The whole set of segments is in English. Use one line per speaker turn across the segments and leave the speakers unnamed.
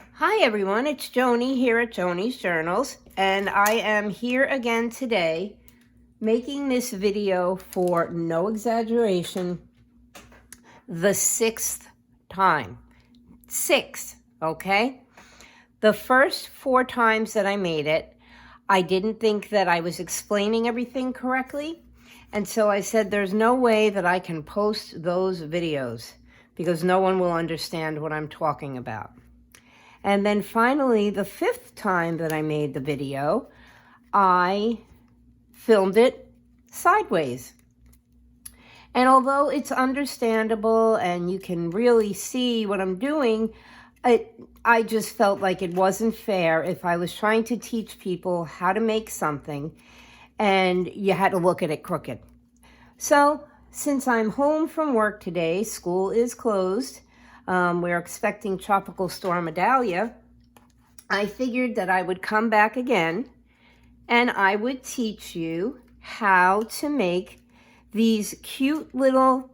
Hi everyone, it's Joni here at Joni's Journals, and I am here again today making this video for, no exaggeration, the sixth time. Six, okay? The first 4 times that I made it, I didn't think that I was explaining everything correctly, and so I said there's no way that I can post those videos because no one will understand what I'm talking about. And then finally, the 5th time that I made the video, I filmed it sideways. And although it's understandable and you can really see what I'm doing, I just felt like it wasn't fair if I was trying to teach people how to make something and you had to look at it crooked. So since I'm home from work today, school is closed. We're expecting Tropical Storm Idalia. I figured that I would come back again and I would teach you how to make these cute little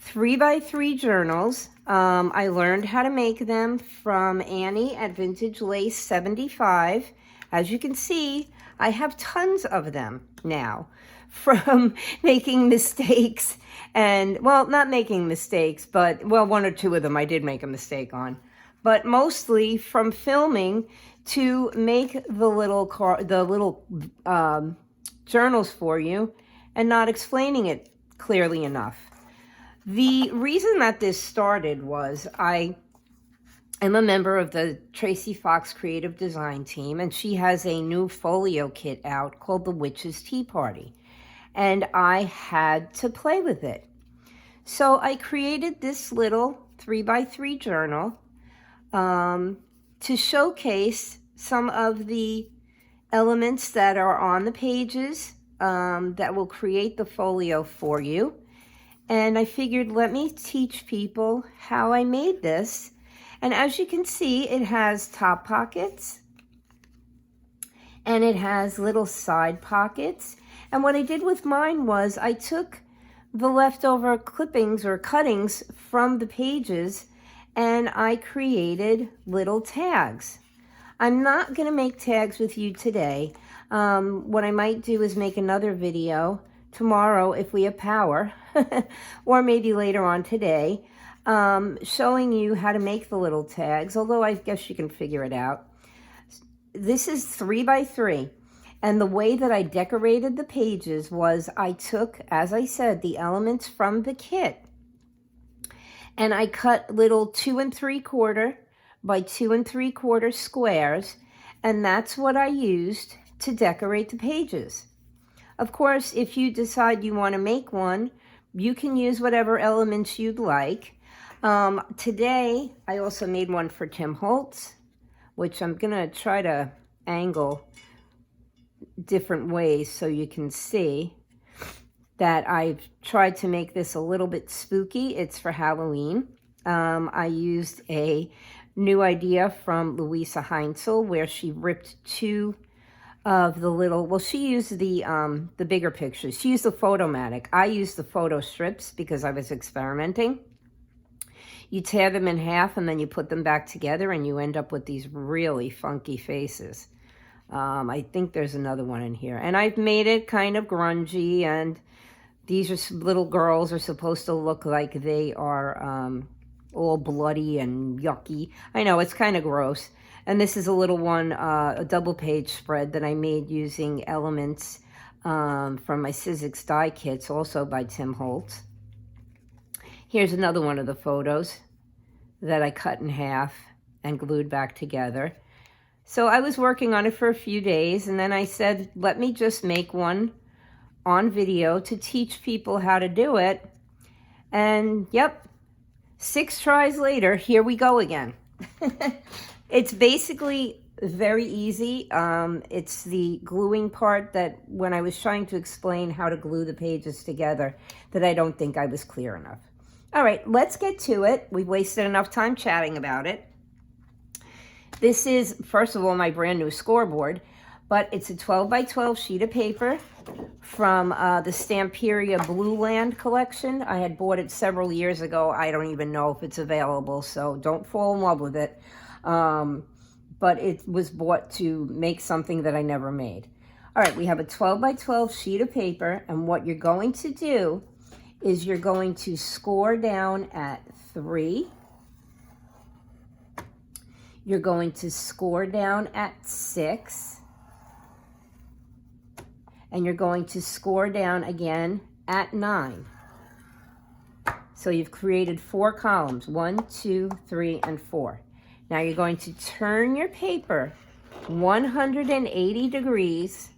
3x3 journals. I learned how to make them from Annie at Vintage Lace 75. As you can see, I have tons of them now from making mistakes and, well, not making mistakes, but, well, 1 or 2 of them I did make a mistake on. But mostly from filming to make the little journals for you and not explaining it clearly enough. The reason that this started was I am a member of the Tracy Fox Creative Design Team, and she has a new folio kit out called the Witch's Tea Party, and I had to play with it. So I created this little 3x3 journal to showcase some of the elements that are on the pages that will create the folio for you. And I figured, let me teach people how I made this. And as you can see, it has top pockets and it has little side pockets. And what I did with mine was I took the leftover clippings or cuttings from the pages and I created little tags. I'm not going to make tags with you today. What I might do is make another video tomorrow if we have power, or maybe later on today, showing you how to make the little tags, although I guess you can figure it out. This is 3x3. And the way that I decorated the pages was I took, as I said, the elements from the kit and I cut little 2 3/4 by 2 3/4 squares, and that's what I used to decorate the pages. Of course, if you decide you want to make one, you can use whatever elements you'd like. Today, I also made one for Tim Holtz, which I'm going to try to angle different ways so you can see that I've tried to make this a little bit spooky. It's for Halloween. I used a new idea from Louisa Heinzel where she ripped 2 of the little, well, she used the bigger pictures. She used the Photomatic. I used the photo strips because I was experimenting. You tear them in half and then you put them back together and you end up with these really funky faces. I think there's another one in here. And I've made it kind of grungy, and these are little girls are supposed to look like they are all bloody and yucky. I know, it's kind of gross. And this is a little one, a double page spread that I made using elements from my Sizzix die kits, also by Tim Holtz. Here's another one of the photos that I cut in half and glued back together. So I was working on it for a few days, and then I said, let me just make one on video to teach people how to do it. And yep, 6 tries later, here we go again. It's basically very easy. It's the gluing part that when I was trying to explain how to glue the pages together that I don't think I was clear enough. All right, let's get to it. We've wasted enough time chatting about it. This is, first of all, my brand new scoreboard, but it's a 12x12 sheet of paper from the Stamperia Blue Land collection. I had bought it several years ago. I don't even know if it's available, so don't fall in love with it. but it was bought to make something that I never made. All right, we have a 12 by 12 sheet of paper, and what you're going to do is you're going to score down at 3. You're going to score down at 6. And you're going to score down again at 9. So you've created 4 columns, 1, 2, 3, and 4. Now you're going to turn your paper 180 degrees.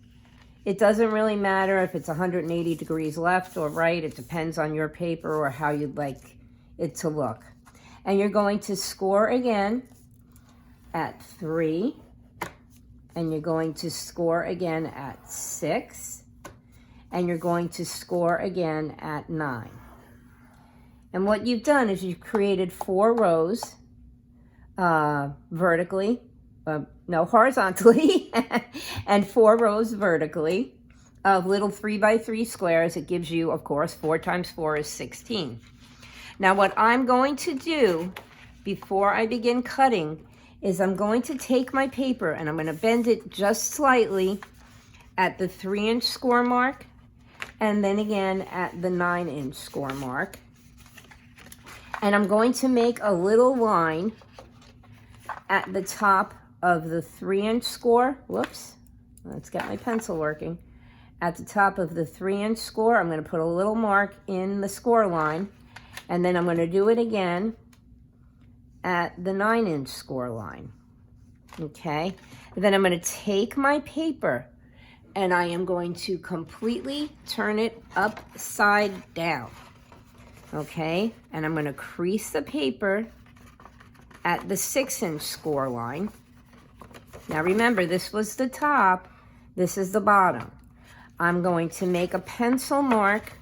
It doesn't really matter if it's 180 degrees left or right. It depends on your paper or how you'd like it to look. And you're going to score again at 3. And you're going to score again at 6. And you're going to score again at 9. And what you've done is you've created 4 rows horizontally, and 4 rows vertically of little 3 by 3 squares. It gives you, of course, 4 times 4 is 16. Now what I'm going to do before I begin cutting is I'm going to take my paper and I'm going to bend it just slightly at the 3-inch score mark, and then again at the 9-inch score mark. And I'm going to make a little line at the top of the 3-inch score. Whoops, let's get my pencil working. At the top of the 3-inch score, I'm going to put a little mark in the score line, and then I'm going to do it again at the 9-inch score line. Okay, and then I'm going to take my paper and I am going to completely turn it upside down. Okay, and I'm going to crease the paper at the 6-inch score line. Now remember, this was the top, this is the bottom. I'm going to make a pencil mark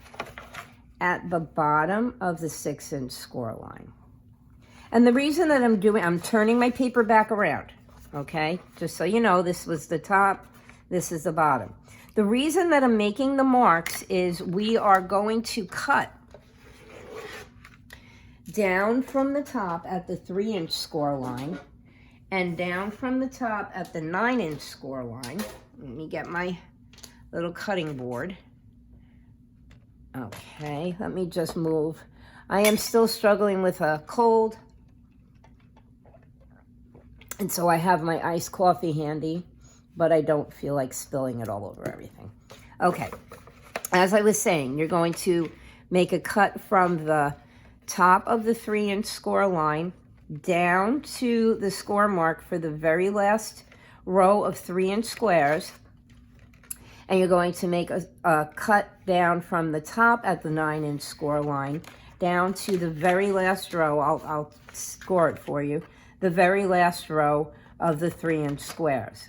at the bottom of the 6-inch score line. And the reason that I'm turning my paper back around, okay? Just so you know, this was the top, this is the bottom. The reason that I'm making the marks is we are going to cut down from the top at the 3-inch score line and down from the top at the 9-inch score line. Let me get my little cutting board. Okay, let me just move. I am still struggling with a cold, and so I have my iced coffee handy, but I don't feel like spilling it all over everything. Okay, as I was saying, you're going to make a cut from the top of the 3-inch score line down to the score mark for the very last row of 3-inch squares. And you're going to make a cut down from the top at the 9-inch score line down to the very last row. I'll score it for you. The very last row of the 3-inch squares.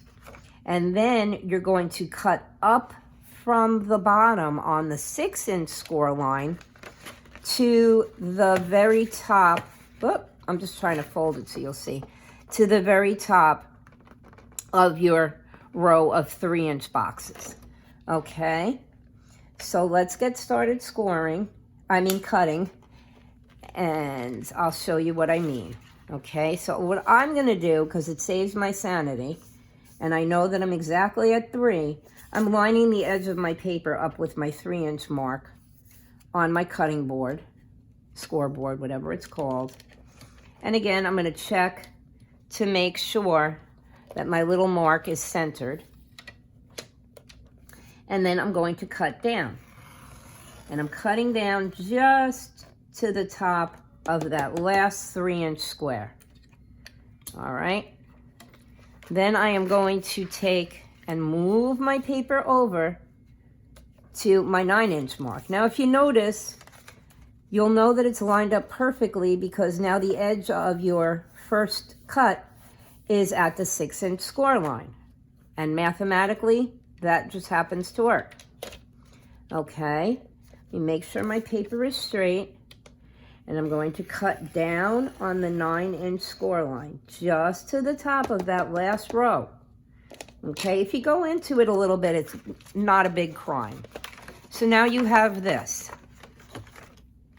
And then you're going to cut up from the bottom on the 6-inch score line to the very top. Whoop, I'm just trying to fold it so you'll see. To the very top of your row of 3-inch boxes. Okay, so let's get started cutting, and I'll show you what I mean. Okay, so what I'm going to do, because it saves my sanity, and I know that I'm exactly at 3, I'm lining the edge of my paper up with my 3-inch mark on my cutting board, scoreboard, whatever it's called. And again, I'm going to check to make sure that my little mark is centered. And then I'm going to cut down. And I'm cutting down just to the top of that last 3-inch square. All right. Then I am going to take and move my paper over to my 9-inch mark. Now, if you notice, you'll know that it's lined up perfectly because now the edge of your first cut is at the 6-inch score line. And mathematically, that just happens to work. Okay, let me make sure my paper is straight. And I'm going to cut down on the 9-inch score line, just to the top of that last row. Okay, if you go into it a little bit, it's not a big crime. So now you have this.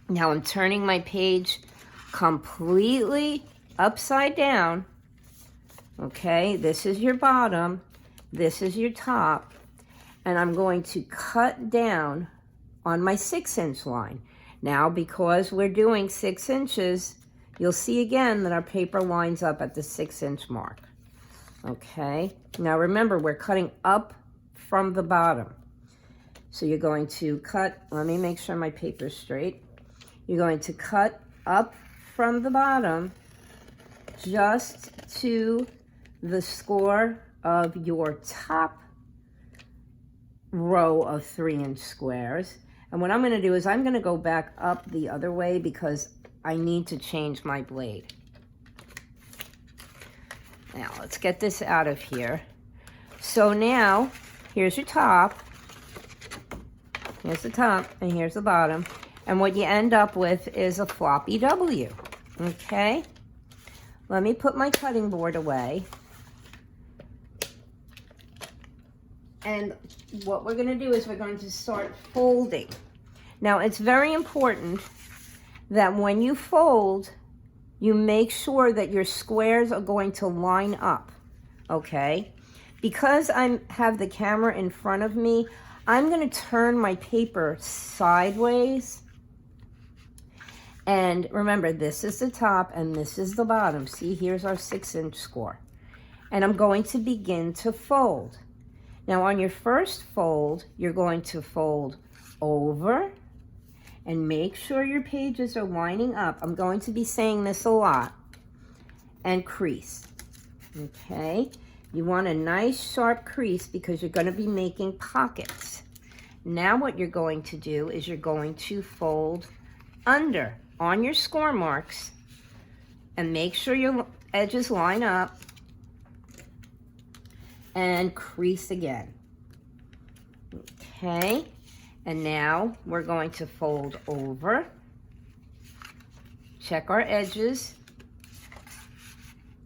Now I'm turning my page completely upside down, Okay, this is your bottom, this is your top, and I'm going to cut down on my 6-inch line. Now, because we're doing 6 inches, you'll see again that our paper lines up at the 6-inch mark. Okay, now remember, we're cutting up from the bottom. So you're going to cut, let me make sure my paper's straight. You're going to cut up from the bottom just to the score of your top row of 3-inch squares. And what I'm going to do is I'm going to go back up the other way because I need to change my blade. Now, let's get this out of here. So now, here's your top. Here's the top, and here's the bottom. And what you end up with is a floppy W. Okay? Let me put my cutting board away. And what we're going to do is we're going to start folding. Now, it's very important that when you fold, you make sure that your squares are going to line up, okay? Because I have the camera in front of me, I'm going to turn my paper sideways. And remember, this is the top and this is the bottom. See, here's our 6-inch score. And I'm going to begin to fold. Now, on your first fold, you're going to fold over and make sure your pages are lining up. I'm going to be saying this a lot. And crease. Okay? You want a nice sharp crease because you're going to be making pockets. Now what you're going to do is you're going to fold under on your score marks and make sure your edges line up and crease again. Okay? And now we're going to fold over, check our edges,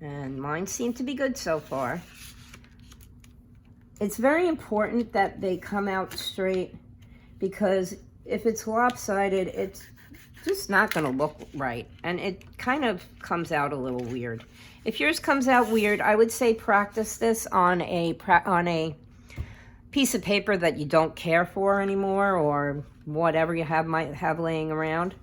and mine seem to be good so far. It's very important that they come out straight because if it's lopsided, it's just not going to look right, and it kind of comes out a little weird. If yours comes out weird, I would say practice this on a piece of paper that you don't care for anymore, or whatever you might have laying around,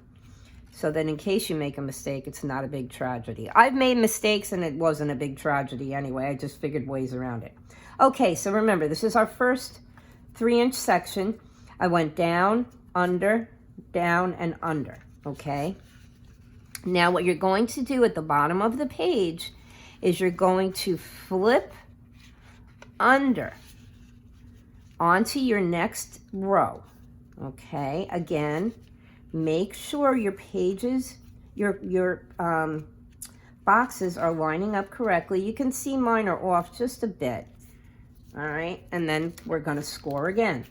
so that in case you make a mistake, it's not a big tragedy. I've made mistakes and it wasn't a big tragedy anyway. I just figured ways around it. Okay, so remember, this is our first 3-inch section. I went down, under, down, and under, okay? Now what you're going to do at the bottom of the page is you're going to flip under onto your next row, okay? Again, make sure your pages, your boxes are lining up correctly. You can see mine are off just a bit, all right? And then we're going to score again.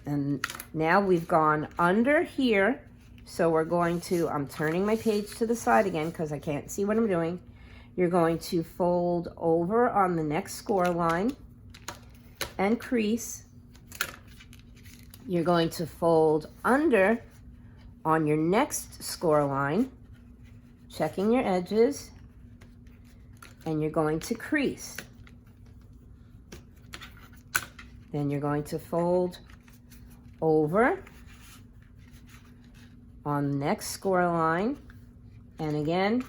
And now we've gone under here, so we're going to, I'm turning my page to the side again because I can't see what I'm doing. You're going to fold over on the next score line and crease. You're going to fold under on your next score line, checking your edges, and you're going to crease. Then you're going to fold over on the next score line, and again,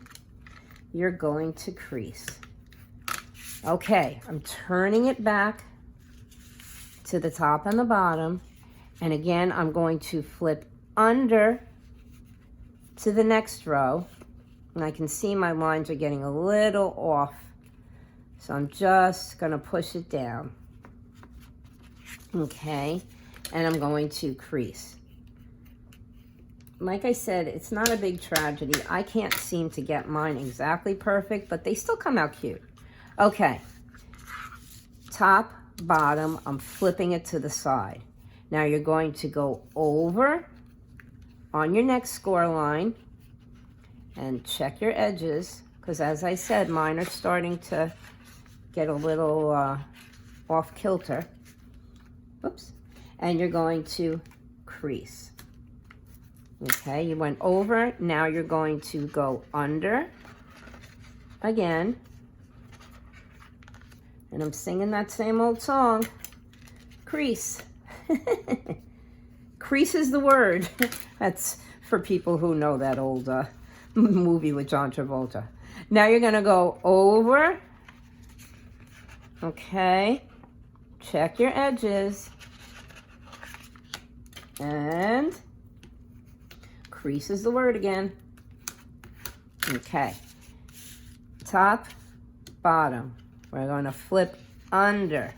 you're going to crease. Okay, I'm turning it back to the top and the bottom, and again, I'm going to flip under to the next row, and I can see my lines are getting a little off, so I'm just going to push it down. Okay, and I'm going to crease. Like I said, it's not a big tragedy. I can't seem to get mine exactly perfect, but they still come out cute. Okay, top, bottom, I'm flipping it to the side. Now you're going to go over on your next score line and check your edges, because as I said, mine are starting to get a little off kilter. Oops. And you're going to crease. Okay, you went over, now you're going to go under again, And I'm singing that same old song, crease. Crease is the word. That's for people who know that old movie with John Travolta. Now you're gonna go over. Okay. Check your edges. And crease is the word again. Okay. Top, bottom. We're going to flip under.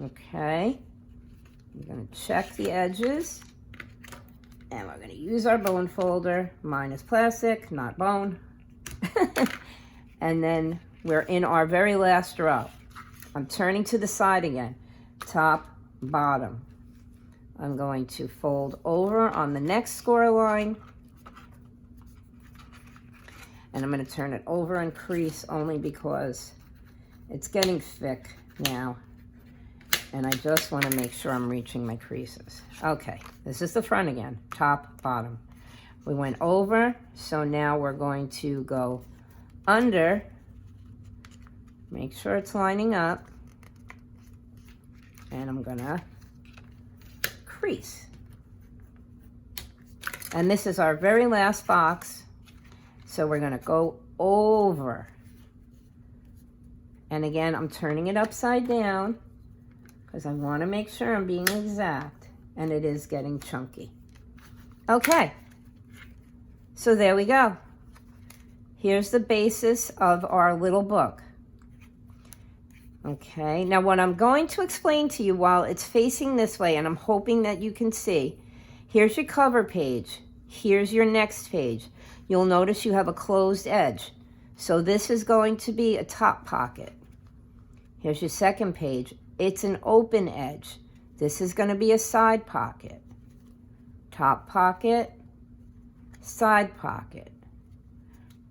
Okay. We're going to check the edges. And we're going to use our bone folder. Mine is plastic, not bone. And then we're in our very last row. I'm turning to the side again. Top, bottom. I'm going to fold over on the next score line. And I'm going to turn it over and crease only because it's getting thick now. And I just want to make sure I'm reaching my creases. Okay, this is the front again. Top, bottom. We went over, so now we're going to go under. Make sure it's lining up. And I'm going to crease. And this is our very last box, so we're going to go over. And again, I'm turning it upside down because I want to make sure I'm being exact, and it is getting chunky. Okay, so there we go. Here's the basis of our little book. Okay, now what I'm going to explain to you while it's facing this way, and I'm hoping that you can see, here's your cover page. Here's your next page. You'll notice you have a closed edge. So this is going to be a top pocket. Here's your second page. It's an open edge. This is going to be a side pocket. Top pocket, side pocket.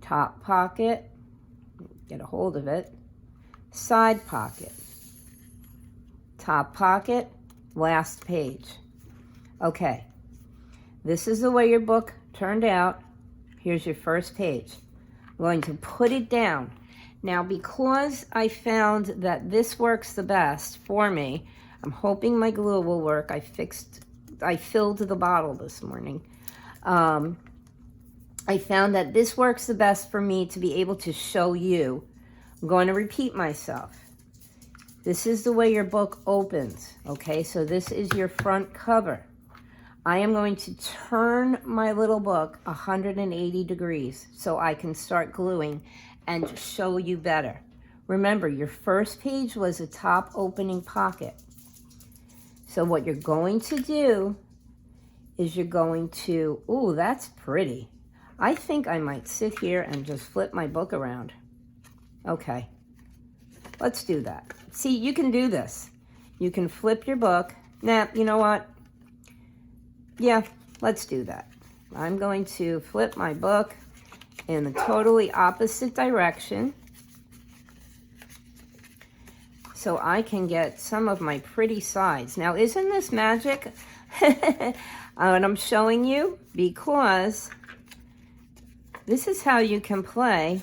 Top pocket, get a hold of it. Side pocket, top pocket, last page. Okay, this is the way your book turned out. Here's your first page. I'm going to put it down. Now, because I found that this works the best for me, I'm hoping my glue will work. I filled the bottle this morning. I found that this works the best for me to be able to show you. I'm going to repeat myself. This is the way your book opens, okay? So this is your front cover. I am going to turn my little book 180 degrees so I can start gluing and show you better. Remember, your first page was a top opening pocket. So what you're going to do is you're going to, ooh, that's pretty. I think I might sit here and just flip my book around. Okay, let's do that. See, you can do this. You can flip your book. Nah, you know what? Yeah, let's do that. I'm going to flip my book in the totally opposite direction so I can get some of my pretty sides. Now, isn't this magic? And I'm showing you because this is how you can play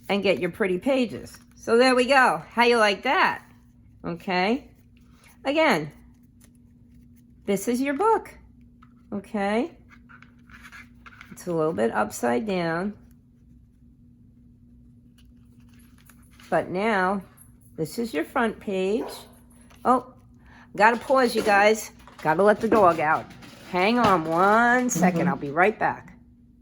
and get your pretty pages. So there we go. How you like that? Okay. Again, this is your book. Okay. It's a little bit upside down. But now, this is your front page. Oh, gotta pause, you guys. Gotta let the dog out. Hang on 1 second. I'll be right back.